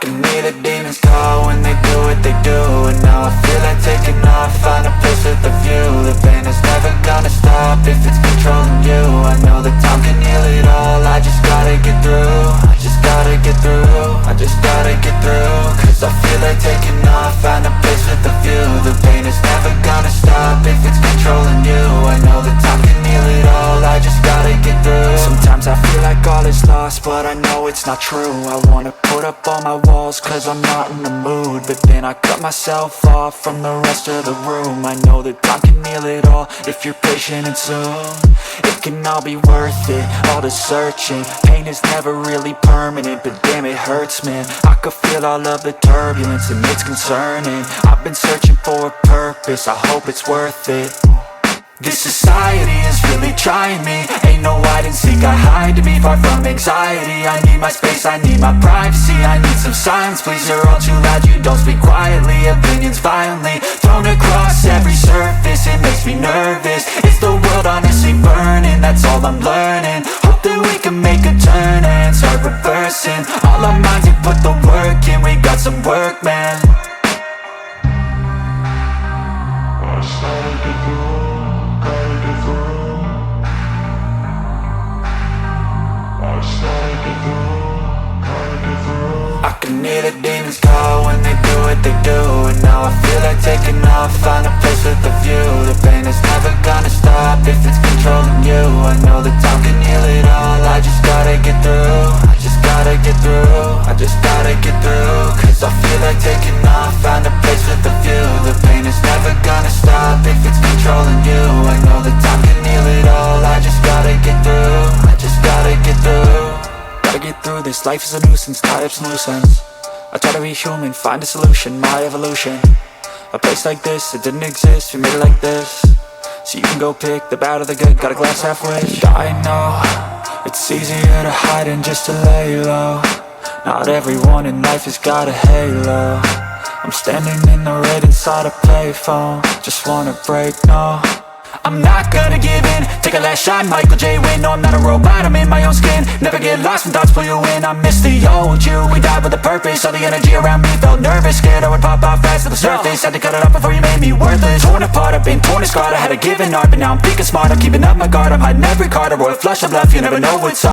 can hear the demons call when they do what they do. And now I feel like taking off, find a place with a view. The pain is never gonna stop if it's controlling you. I know that time can heal it all, I just gotta get through. I just gotta get through, I just gotta get through. Cause I feel like taking off, find a place with a view. The pain is never gonna stop if it's controlling you. I know that time can heal it all, I just gotta get through. Sometimes I feel like all is lost, but I know it's not true. I wanna put up all my walls cause I'm not in the mood, but then I cut myself off from the rest of the room. I know that time can heal it all if you're patient and soon it can all be worth it, all the searching. Pain is never really permanent, but damn it hurts, man. I could feel all of the turbulence and it's concerning. I've been searching for a purpose, I hope it's worth it. This society is really trying me. Ain't no hide and seek, I hide to be far from anxiety. I need my space, I need my privacy. I need some silence, please, you're all too loud. You don't speak quietly, opinions violently thrown across every surface. It makes me nervous, is the world honestly burning? That's all I'm learning. Hope that we can make a turn and start reversing all our minds and put the work in. We got some work, man. I can hear the demons call when they do what they do. And now I feel like taking off, find a place with a view. The pain is never gonna stop if it's controlling you. I know that time can heal it all, I just gotta get through. I just gotta get through, I just gotta get through. Cause I feel like taking off, find a place with a view. The pain is never gonna stop if it's controlling you. I know that time can heal it all, I just gotta get through. I just gotta get through. Gotta get through this, life is a nuisance, tie up some loose ends. I try to be human, find a solution, my evolution. A place like this, it didn't exist, we made it like this. So you can go pick the bad or the good, got a glass half wish. I know, it's easier to hide than just to lay low. Not everyone in life has got a halo. I'm standing in the red inside a payphone, just wanna break, no. I'm not gonna give in, take a last shot, Michael J. Win. No, I'm not a robot, I'm in my own skin. Never get lost when thoughts pull you in. I miss the old you, we died with a purpose. All the energy around me felt nervous, scared I would pop out fast to the surface. Had to cut it off before you made me worthless. Torn apart, I've been torn and scarred. I had a given art, but now I'm thinking smart. I'm keeping up my guard, I'm hiding every card. A royal flush of love, you never know what's up.